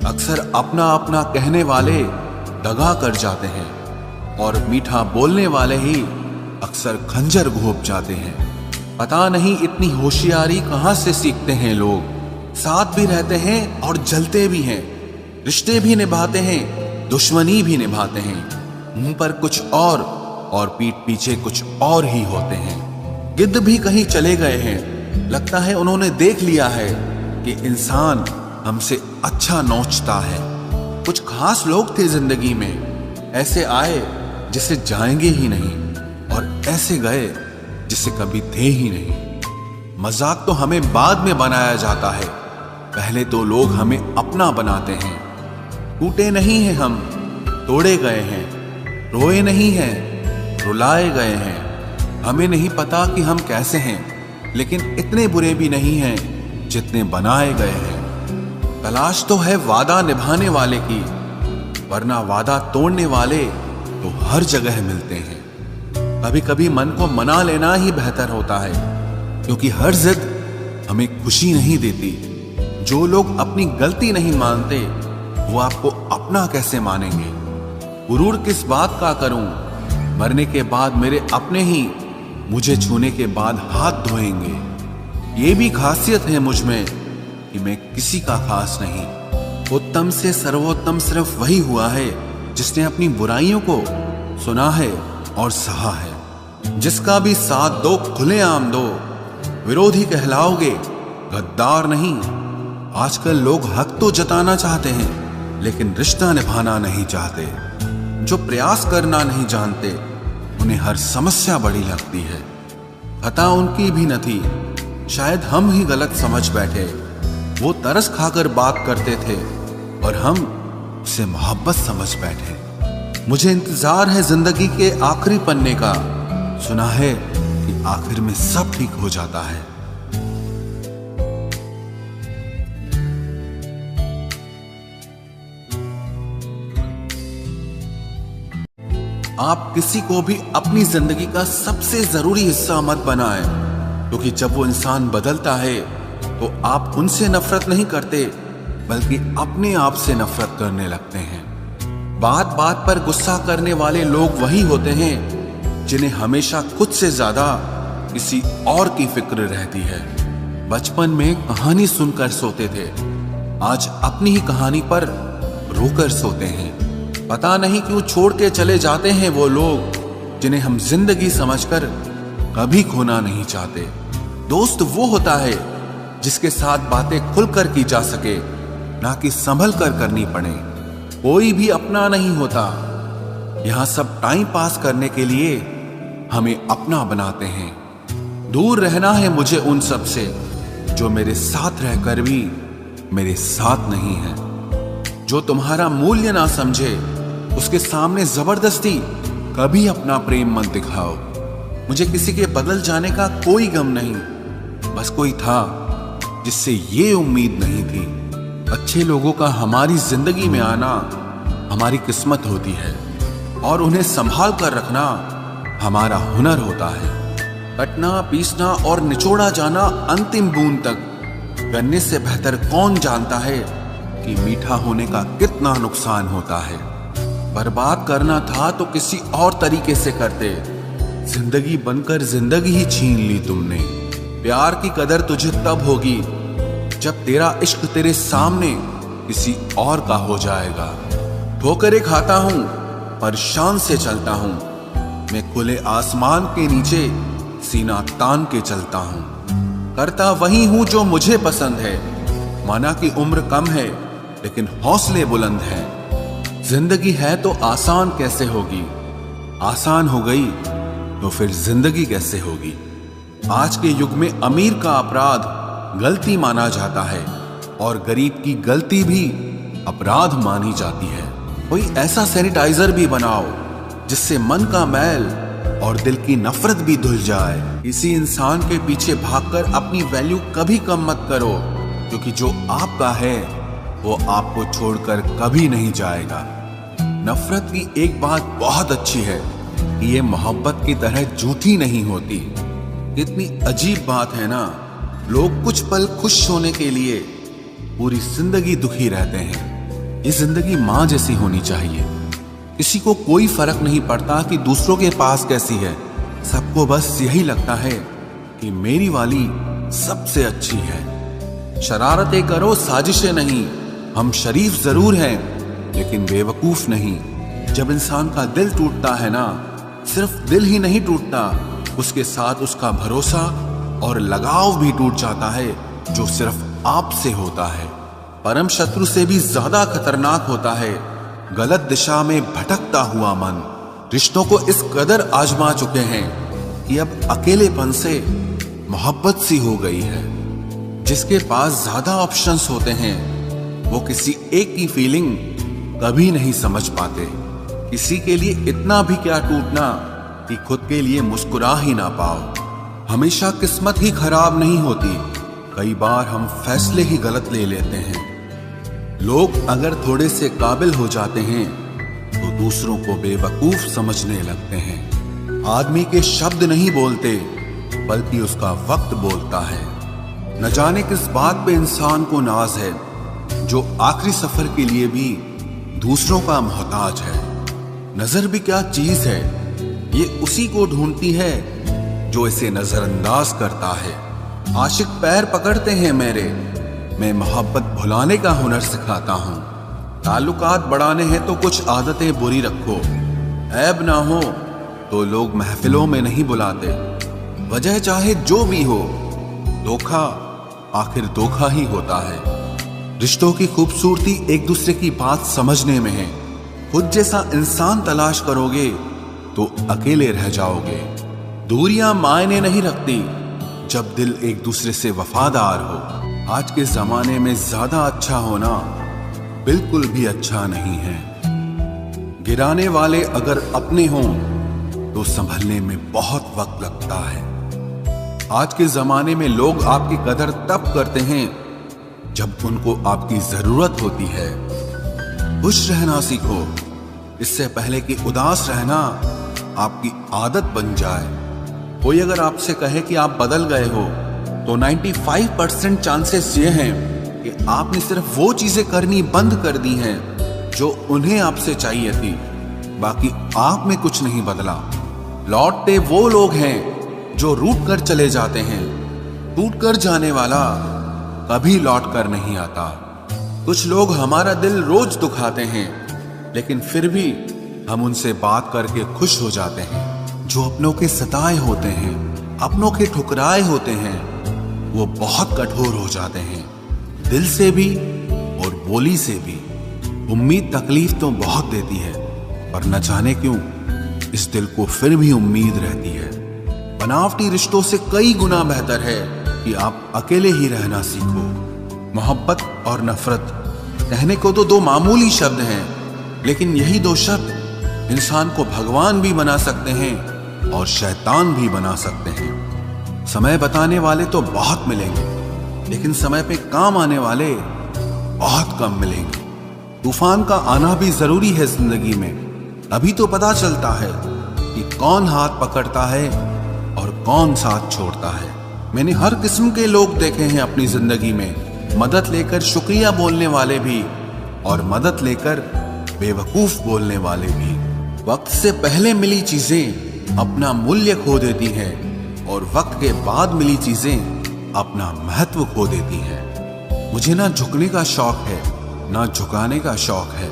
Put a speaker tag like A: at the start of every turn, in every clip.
A: अक्सर अपना अपना कहने वाले दगा कर जाते हैं और मीठा बोलने वाले ही अक्सर खंजर घोंप जाते हैं। पता नहीं इतनी होशियारी कहां से सीखते हैं लोग। साथ भी रहते हैं और जलते भी हैं, रिश्ते भी निभाते हैं, दुश्मनी भी निभाते हैं। मुंह पर कुछ और पीठ पीछे कुछ और ही होते हैं। गिद्ध भी कहीं चले गए हैं। लगता है उन्होंने देख लिया है कि इंसान हमसे अच्छा नोचता है। कुछ खास लोग थे जिंदगी में, ऐसे आए जिसे जाएंगे ही नहीं और ऐसे गए जिसे कभी थे ही नहीं। मजाक तो हमें बाद में बनाया जाता है, पहले तो लोग हमें अपना बनाते हैं। टूटे नहीं हैं हम, तोड़े गए हैं। रोए नहीं हैं, रुलाए गए हैं। हमें नहीं पता कि हम कैसे हैं, लेकिन इतने बुरे भी नहीं हैं जितने बनाए गए हैं। तलाश तो है वादा निभाने वाले की, वरना वादा तोड़ने वाले तो हर जगह मिलते हैं। कभी कभी मन को मना लेना ही बेहतर होता है, क्योंकि हर जिद हमें खुशी नहीं देती। जो लोग अपनी गलती नहीं मानते वो आपको अपना कैसे मानेंगे। गुरूर किस बात का करूं, मरने के बाद मेरे अपने ही मुझे छूने के बाद हाथ धोएंगे। ये भी खासियत है मुझ में कि मैं किसी का खास नहीं। उत्तम से सर्वोत्तम सिर्फ वही हुआ है जिसने अपनी बुराइयों को सुना है और सहा है। जिसका भी साथ दो खुलेआम दो, विरोधी कहलाओगे, गद्दार नहीं। आजकल लोग हक तो जताना चाहते हैं, लेकिन रिश्ता निभाना नहीं चाहते। जो प्रयास करना नहीं जानते उन्हें हर समस्या बड़ी लगती है। खता उनकी भी न थी, शायद हम ही गलत समझ बैठे। वो तरस खाकर बात करते थे और हम उसे मोहब्बत समझ बैठे। मुझे इंतजार है जिंदगी के आखिरी पन्ने का। सुना है कि आखिर में सब ठीक हो जाता है। आप किसी को भी अपनी जिंदगी का सबसे जरूरी हिस्सा मत बनाएं, क्योंकि जब वो इंसान बदलता है तो आप उनसे नफरत नहीं करते, बल्कि अपने आप से नफरत करने लगते हैं। बात बात पर गुस्सा करने वाले लोग वही होते हैं जिन्हें हमेशा खुद से ज्यादा किसी और की फिक्र रहती है। बचपन में कहानी सुनकर सोते थे, आज अपनी ही कहानी पर रोकर सोते हैं। पता नहीं क्यों छोड़ के चले जाते हैं वो लोग जिन्हें हम जिंदगी समझकर कभी खोना नहीं चाहते। दोस्त वो होता है जिसके साथ बातें खुलकर की जा सके, ना कि संभल कर करनी पड़े। कोई भी अपना नहीं होता। यहां सब टाइम पास करने के लिए हमें अपना बनाते हैं। दूर रहना है मुझे उन सब से जो मेरे साथ रहकर भी मेरे साथ नहीं है। जो तुम्हारा मूल्य ना समझे उसके सामने जबरदस्ती कभी अपना प्रेम मत दिखाओ। मुझे किसी के बदल जाने का कोई गम नहीं, बस कोई था जिससे ये उम्मीद नहीं थी। अच्छे लोगों का हमारी जिंदगी में आना हमारी किस्मत होती है और उन्हें संभाल कर रखना हमारा हुनर होता है। कटना, पीसना और निचोड़ा जाना अंतिम बूंद तक करने से बेहतर कौन जानता है कि मीठा होने का कितना नुकसान होता है। बर्बाद करना था तो किसी और तरीके से करते। जिंदगी बनकर जिंदगी ही छीन ली तुमने। प्यार की कदर तुझे तब होगी जब तेरा इश्क तेरे सामने किसी और का हो जाएगा। ठोकरें खाता हूं पर शान से चलता हूं। मैं खुले आसमान के नीचे सीना तान के चलता हूं। करता वही हूं जो मुझे पसंद है। माना कि उम्र कम है लेकिन हौसले बुलंद हैं। जिंदगी है तो आसान कैसे होगी, आसान हो गई तो फिर जिंदगी कैसे होगी। आज के युग में अमीर का अपराध गलती माना जाता है और गरीब की गलती भी अपराध मानी जाती है। कोई ऐसा सैनिटाइजर भी बनाओ जिससे मन का मैल और दिल की नफरत भी धुल जाए। किसी इंसान के पीछे भागकर अपनी वैल्यू कभी कम मत करो, क्योंकि जो आपका है वो आपको छोड़कर कभी नहीं जाएगा। नफरत की एक बात बहुत अच्छी है कि ये मोहब्बत की तरह झूठी नहीं होती। कितनी अजीब बात है ना, लोग कुछ पल खुश होने के लिए पूरी जिंदगी दुखी रहते हैं। ये जिंदगी माँ जैसी होनी चाहिए। किसी को कोई फर्क नहीं पड़ता कि दूसरों के पास कैसी है, सबको बस यही लगता है कि मेरी वाली सबसे अच्छी है। शरारतें करो, साजिशें नहीं। हम शरीफ जरूर हैं लेकिन बेवकूफ नहीं। जब इंसान का दिल टूटता है ना, सिर्फ दिल ही नहीं टूटता, उसके साथ उसका भरोसा और लगाव भी टूट जाता है, जो सिर्फ आपसे होता है। परम शत्रु से भी ज्यादा खतरनाक होता है गलत दिशा में भटकता हुआ मन। रिश्तों को इस कदर आजमा चुके हैं कि अब अकेलेपन से मोहब्बत सी हो गई है। जिसके पास ज्यादा ऑप्शंस होते हैं वो किसी एक की फीलिंग कभी नहीं समझ पाते। किसी के लिए इतना भी क्या टूटना कि खुद के लिए मुस्कुरा ही ना पाओ। हमेशा किस्मत ही खराब नहीं होती, कई बार हम फैसले ही गलत ले लेते हैं। लोग अगर थोड़े से काबिल हो जाते हैं तो दूसरों को बेवकूफ समझने लगते हैं। आदमी के शब्द नहीं बोलते बल्कि उसका वक्त बोलता है। न जाने किस बात पे इंसान को नाज है, जो आखिरी सफर के लिए भी दूसरों का मोहताज है। नजर भी क्या चीज है, ये उसी को ढूंढती है जो इसे नजरअंदाज करता है। आशिक पैर पकड़ते हैं मेरे, मैं मोहब्बत भुलाने का हुनर सिखाता हूँ। ताल्लुकात बढ़ाने हैं तो कुछ आदतें बुरी रखो, ऐब ना हो तो लोग महफिलों में नहीं बुलाते। वजह चाहे जो भी हो, धोखा आखिर धोखा ही होता है। रिश्तों की खूबसूरती एक दूसरे की बात समझने में है। खुद जैसा इंसान तलाश करोगे तो अकेले रह जाओगे। दूरियां मायने नहीं रखती जब दिल एक दूसरे से वफादार हो। आज के जमाने में ज्यादा अच्छा होना बिल्कुल भी अच्छा नहीं है। गिराने वाले अगर अपने हों तो संभलने में बहुत वक्त लगता है। आज के जमाने में लोग आपकी कदर तब करते हैं जब उनको आपकी जरूरत होती है। खुश रहना सीखो, इससे पहले कि उदास रहना आपकी आदत बन जाए। कोई अगर आपसे कहे कि आप बदल गए हो तो 95% चांसेस ये हैं कि आपने सिर्फ वो चीजें करनी बंद कर दी हैं जो उन्हें आपसे चाहिए थी। बाकी आप में कुछ नहीं बदला। लौटते वो लोग हैं जो रूठ कर चले जाते हैं। टूट कर जाने वाला कभी लौट कर नहीं आता। कुछ लोग हमारा दिल रोज दुखाते हैं लेकिन फिर भी हम उनसे बात करके खुश हो जाते हैं। जो अपनों के सताए होते हैं, अपनों के ठुकराए होते हैं, वो बहुत कठोर हो जाते हैं, दिल से भी और बोली से भी। उम्मीद तकलीफ तो बहुत देती है, पर न जाने क्यों इस दिल को फिर भी उम्मीद रहती है। बनावटी रिश्तों से कई गुना बेहतर है कि आप अकेले ही रहना सीखो। मोहब्बत और नफरत कहने को तो दो मामूली शब्द हैं, लेकिन यही दो शब्द इंसान को भगवान भी बना सकते हैं और शैतान भी बना सकते हैं। समय बताने वाले तो बहुत मिलेंगे, लेकिन समय पे काम आने वाले बहुत कम मिलेंगे। तूफान का आना भी जरूरी है जिंदगी में, अभी तो पता चलता है कि कौन हाथ पकड़ता है और कौन साथ छोड़ता है। मैंने हर किस्म के लोग देखे हैं अपनी जिंदगी में, मदद लेकर शुक्रिया बोलने वाले भी और मदद लेकर बेवकूफ बोलने वाले भी। वक्त से पहले मिली चीजें अपना मूल्य खो देती हैं और वक्त के बाद मिली चीजें अपना महत्व खो देती हैं। मुझे ना झुकने का शौक है ना झुकाने का शौक है।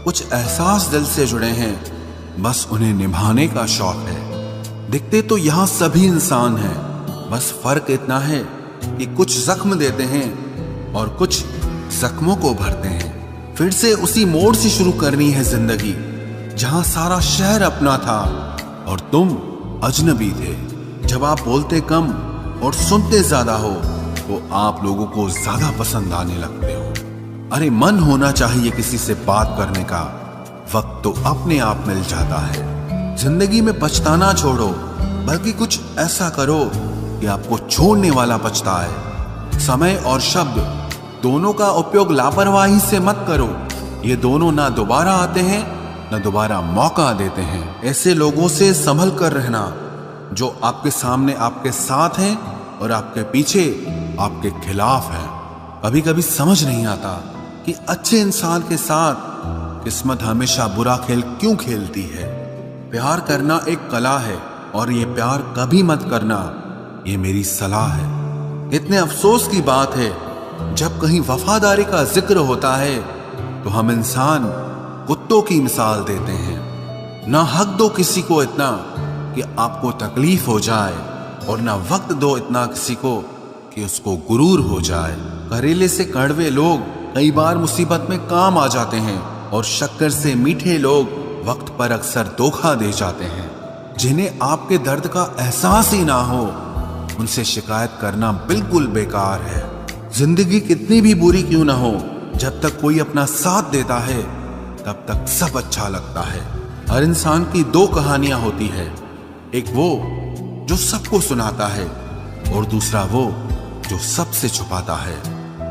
A: कुछ एहसास दिल से जुड़े हैं, बस उन्हें निभाने का शौक है। दिखते तो यहाँ सभी इंसान हैं, बस फर्क इतना है कि कुछ जख्म देते हैं और कुछ जख्मों को भरते हैं। फिर से उसी मोड़ से शुरू करनी है जिंदगी जहां सारा शहर अपना था और तुम अजनबी थे। जब आप बोलते कम और सुनते ज्यादा हो तो आप लोगों को ज्यादा पसंद आने लगते हो। अरे मन होना चाहिए किसी से बात करने का, वक्त तो अपने आप मिल जाता है। जिंदगी में पछताना छोड़ो, बल्कि कुछ ऐसा करो कि आपको छोड़ने वाला पछताए। समय और शब्द दोनों का उपयोग लापरवाही से मत करो, ये दोनों ना दोबारा आते हैं न दोबारा मौका देते हैं। ऐसे लोगों से संभल कर रहना जो आपके सामने आपके साथ हैं और आपके पीछे आपके खिलाफ हैं। कभी कभी समझ नहीं आता कि अच्छे इंसान के साथ किस्मत हमेशा बुरा खेल क्यों खेलती है। प्यार करना एक कला है और ये प्यार कभी मत करना, ये मेरी सलाह है। इतने अफसोस की बात है जब कहीं वफादारी का जिक्र होता है तो हम इंसान कुत्तों की मिसाल देते हैं। ना हक दो किसी को इतना कि आपको तकलीफ हो जाए और ना वक्त दो इतना किसी को कि उसको गुरूर हो जाए। करेले से कड़वे लोग कई बार मुसीबत में काम आ जाते हैं और शक्कर से मीठे लोग वक्त पर अक्सर धोखा दे जाते हैं। जिन्हें आपके दर्द का एहसास ही ना हो उनसे शिकायत करना बिल्कुल बेकार है। जिंदगी कितनी भी बुरी क्यों ना हो, जब तक कोई अपना साथ देता है तब तक सब अच्छा लगता है। हर इंसान की दो कहानियां होती है, एक वो जो सबको सुनाता है और दूसरा वो जो सबसे छुपाता है।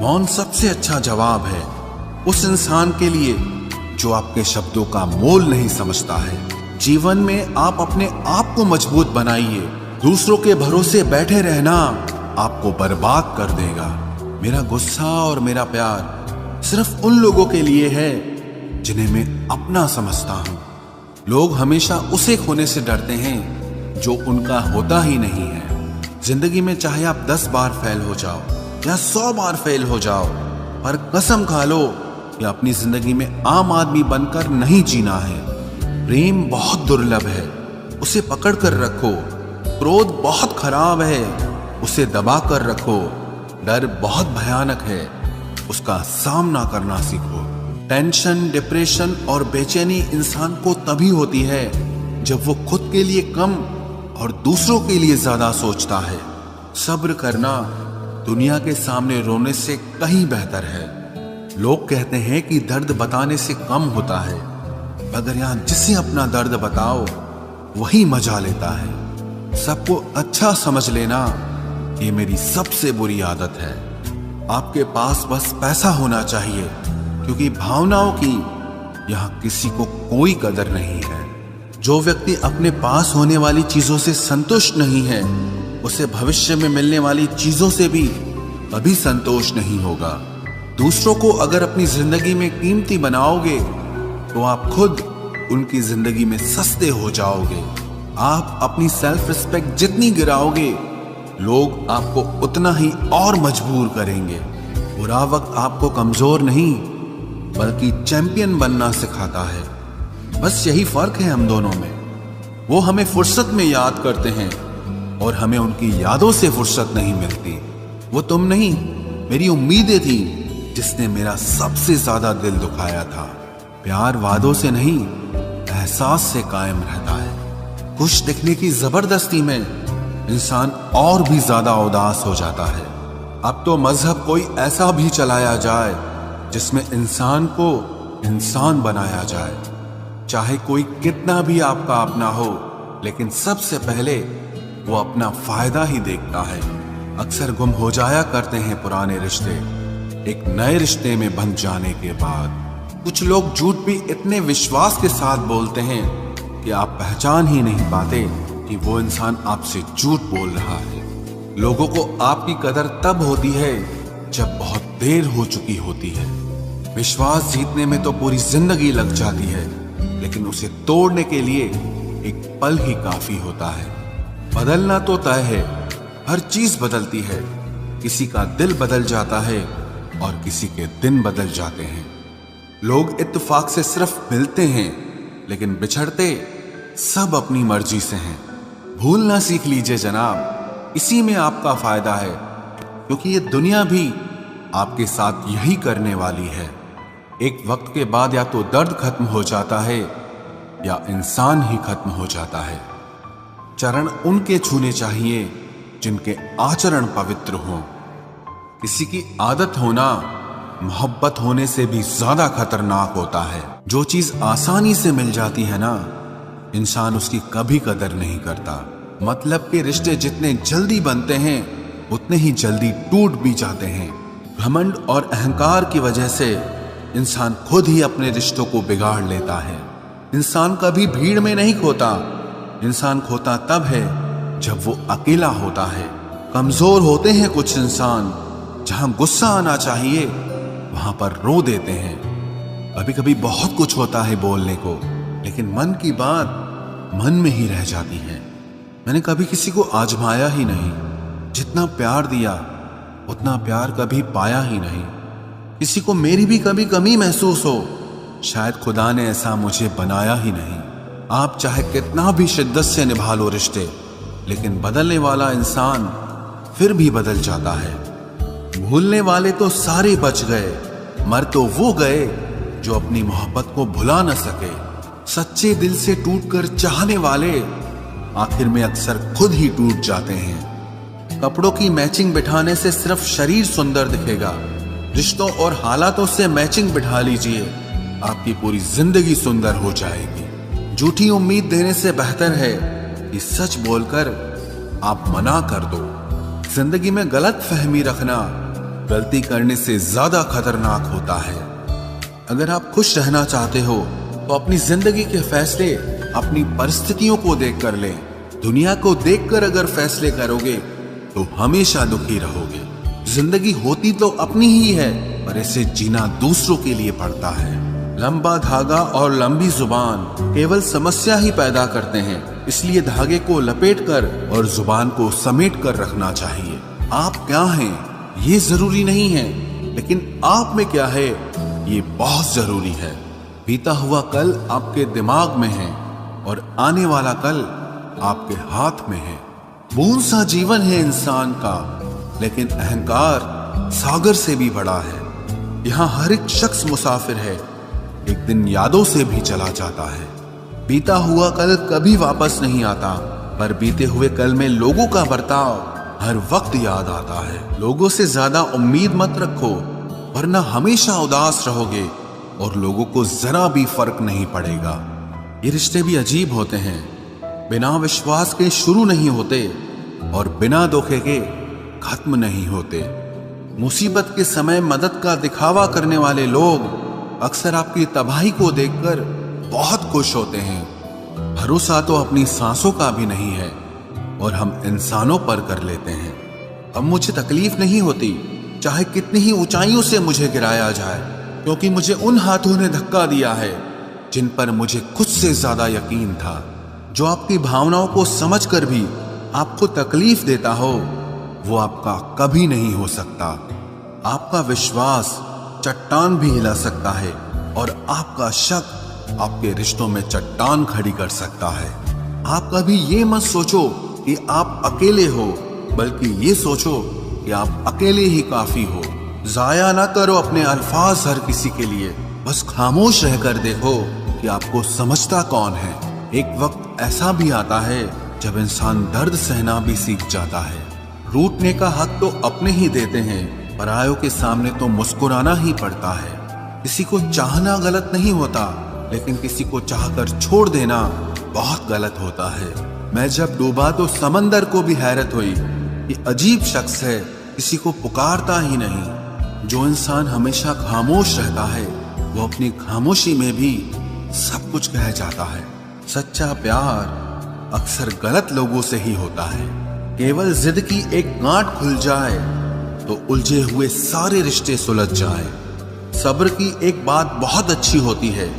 A: मौन सबसे अच्छा जवाब है उस इंसान के लिए जो आपके शब्दों का मोल नहीं समझता है। जीवन में आप अपने आप को मजबूत बनाइए, दूसरों के भरोसे बैठे रहना आपको बर्बाद कर देगा। मेरा गुस्सा और मेरा प्यार सिर्फ उन लोगों के लिए है जिन्हें मैं अपना समझता हूं। लोग हमेशा उसे खोने से डरते हैं जो उनका होता ही नहीं है। जिंदगी में चाहे आप 10 बार फेल हो जाओ या 100 बार फेल हो जाओ, पर कसम खा लो कि अपनी जिंदगी में आम आदमी बनकर नहीं जीना है। प्रेम बहुत दुर्लभ है, उसे पकड़ कर रखो। क्रोध बहुत खराब है, उसे दबा कर रखो। डर बहुत भयानक है, उसका सामना करना सीखो। टेंशन, डिप्रेशन और बेचैनी इंसान को तभी होती है जब वो खुद के लिए कम और दूसरों के लिए ज्यादा सोचता है। सब्र करना दुनिया के सामने रोने से कहीं बेहतर है। लोग कहते हैं कि दर्द बताने से कम होता है, मगर यहां जिसे अपना दर्द बताओ वही मजा लेता है। सबको अच्छा समझ लेना ये मेरी सबसे बुरी आदत है। आपके पास बस पैसा होना चाहिए, क्योंकि भावनाओं की यहां किसी को कोई कदर नहीं है। जो व्यक्ति अपने पास होने वाली चीजों से संतुष्ट नहीं है, उसे भविष्य में मिलने वाली चीजों से भी कभी संतोष नहीं होगा। दूसरों को अगर अपनी जिंदगी में कीमती बनाओगे तो आप खुद उनकी जिंदगी में सस्ते हो जाओगे। आप अपनी सेल्फ रिस्पेक्ट जितनी गिराओगे, लोग आपको उतना ही और मजबूर करेंगे। बुरा वक्त आपको कमजोर नहीं बल्कि चैंपियन बनना सिखाता है। बस यही फर्क है हम दोनों में। वो हमें फुर्सत में याद करते हैं और हमें उनकी यादों से फुर्सत नहीं मिलती। वो तुम नहीं, मेरी उम्मीदें थी जिसने मेरा सबसे ज्यादा दिल दुखाया था। प्यार वादों से नहीं, एहसास से कायम रहता है। खुश दिखने की जबरदस्ती में इंसान और भी ज्यादा उदास हो जाता है। अब तो मजहब कोई ऐसा भी चलाया जाए जिसमें इंसान को इंसान बनाया जाए। चाहे कोई कितना भी आपका अपना हो, लेकिन सबसे पहले वो अपना फायदा ही देखता है। अक्सर गुम हो जाया करते हैं पुराने रिश्ते एक नए रिश्ते में बंध जाने के बाद। कुछ लोग झूठ भी इतने विश्वास के साथ बोलते हैं कि आप पहचान ही नहीं पाते कि वो इंसान आपसे झूठ बोल रहा है। लोगों को आपकी कदर तब होती है जब बहुत देर हो चुकी होती है। विश्वास जीतने में तो पूरी जिंदगी लग जाती है, लेकिन उसे तोड़ने के लिए एक पल ही काफी होता है। बदलना तो तय है, हर चीज बदलती है। किसी का दिल बदल जाता है और किसी के दिन बदल जाते हैं। लोग इत्तेफाक से सिर्फ मिलते हैं, लेकिन बिछड़ते सब अपनी मर्जी से हैं। भूलना सीख लीजिए जनाब, इसी में आपका फायदा है, क्योंकि ये दुनिया भी आपके साथ यही करने वाली है। एक वक्त के बाद या तो दर्द खत्म हो जाता है या इंसान ही खत्म हो जाता है। चरण उनके छूने चाहिए जिनके आचरण पवित्र हों। किसी की आदत होना मोहब्बत होने से भी ज्यादा खतरनाक होता है। जो चीज आसानी से मिल जाती है ना, इंसान उसकी कभी कदर नहीं करता। मतलब के रिश्ते जितने जल्दी बनते हैं उतने ही जल्दी टूट भी जाते हैं। घमंड और अहंकार की वजह से इंसान खुद ही अपने रिश्तों को बिगाड़ लेता है। इंसान कभी भीड़ में नहीं खोता, इंसान खोता तब है जब वो अकेला होता है। कमजोर होते हैं कुछ इंसान, जहां गुस्सा आना चाहिए वहां पर रो देते हैं। कभी कभी बहुत कुछ होता है बोलने को, लेकिन मन की बात मन में ही रह जाती है। मैंने कभी किसी को आजमाया ही नहीं, जितना प्यार दिया उतना प्यार कभी पाया ही नहीं। किसी को मेरी भी कभी कमी महसूस हो, शायद खुदा ने ऐसा मुझे बनाया ही नहीं। आप चाहे कितना भी शिद्दत से निभा लो रिश्ते, लेकिन बदलने वाला इंसान फिर भी बदल जाता है। भूलने वाले तो सारे बच गए, मर तो वो गए जो अपनी मोहब्बत को भुला न सके। सच्चे दिल से टूटकर चाहने वाले आखिर में अक्सर खुद ही टूट जाते हैं। कपड़ों की मैचिंग बिठाने से सिर्फ शरीर सुंदर दिखेगा, रिश्तों और हालातों से मैचिंग बिठा लीजिए, आपकी पूरी जिंदगी सुंदर हो जाएगी। झूठी उम्मीद देने से बेहतर है कि सच बोलकर आप मना कर दो। जिंदगी में गलत फहमी रखना गलती करने से ज्यादा खतरनाक होता है। अगर आप खुश रहना चाहते हो तो अपनी जिंदगी के फैसले अपनी परिस्थितियों को देखकर लें। दुनिया को देखकर अगर फैसले करोगे तो हमेशा दुखी रहोगे। जिंदगी होती तो अपनी ही है, पर इसे जीना दूसरों के लिए पड़ता है। लंबा धागा और लंबी जुबान केवल समस्या ही पैदा करते हैं, इसलिए धागे को लपेटकर और जुबान को समेट कर रखना चाहिए। आप क्या हैं ये जरूरी नहीं है, लेकिन आप में क्या है ये बहुत जरूरी है। बीता हुआ कल आपके दिमाग में है और आने वाला कल आपके हाथ में है। बूंद सा जीवन है इंसान का, लेकिन अहंकार सागर से भी बड़ा है। यहाँ हर एक शख्स मुसाफिर है, एक दिन यादों से भी चला जाता है। बीता हुआ कल कभी वापस नहीं आता, पर बीते हुए कल में लोगों का बर्ताव हर वक्त याद आता है। लोगों से ज्यादा उम्मीद मत रखो, वरना हमेशा उदास रहोगे और लोगों को जरा भी फर्क नहीं पड़ेगा। ये रिश्ते भी अजीब होते हैं, बिना विश्वास के शुरू नहीं होते और बिना धोखे के खत्म नहीं होते। मुसीबत के समय मदद का दिखावा करने वाले लोग अक्सर आपकी तबाही को देखकर बहुत खुश होते हैं। भरोसा तो अपनी सांसों का भी नहीं है और हम इंसानों पर कर लेते हैं। अब मुझे तकलीफ नहीं होती चाहे कितनी ही ऊंचाइयों से मुझे गिराया जाए, क्योंकि मुझे उन हाथों ने धक्का दिया है जिन पर मुझे खुद से ज्यादा यकीन था। जो आपकी भावनाओं को समझकर भी आपको तकलीफ देता हो, वो आपका कभी नहीं हो सकता। आपका विश्वास चट्टान भी हिला सकता है और आपका शक आपके रिश्तों में चट्टान खड़ी कर सकता है। आप कभी ये मत सोचो कि आप अकेले हो, बल्कि ये सोचो कि आप अकेले ही काफी हो। जाया ना करो अपने अल्फाज हर किसी के लिए, बस खामोश रहकर देखो कि आपको समझता कौन है। एक वक्त ऐसा भी आता है जब इंसान दर्द सहना भी सीख जाता है। रूठने का हक तो अपने ही देते हैं, परायों के सामने तो मुस्कुराना ही पड़ता है। किसी को चाहना गलत नहीं होता, लेकिन किसी को चाहकर छोड़ देना बहुत गलत होता है। मैं जब डूबा तो समंदर को भी हैरत हुई कि अजीब शख्स है, किसी को पुकारता ही नहीं। जो इंसान हमेशा खामोश रहता है, वो अपनी खामोशी में भी सब कुछ कह जाता है। सच्चा प्यार अक्सर गलत लोगों से ही होता है। केवल जिद की एक गांठ खुल जाए तो उलझे हुए सारे रिश्ते सुलझ जाए। सब्र की एक बात बहुत अच्छी होती है,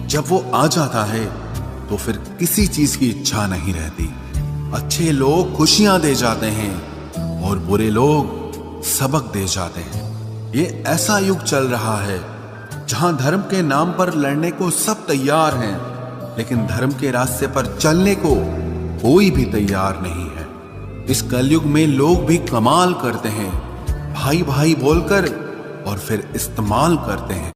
A: जब वो आ जाता है तो फिर किसी चीज की इच्छा नहीं रहती। अच्छे लोग खुशियां दे जाते हैं और बुरे लोग सबक दे जाते हैं। ये ऐसा युग चल रहा है जहां धर्म के नाम पर लड़ने को सब तैयार हैं, लेकिन धर्म के रास्ते पर चलने को कोई भी तैयार नहीं है। इस कलयुग में लोग भी कमाल करते हैं, भाई भाई बोलकर और फिर इस्तेमाल करते हैं।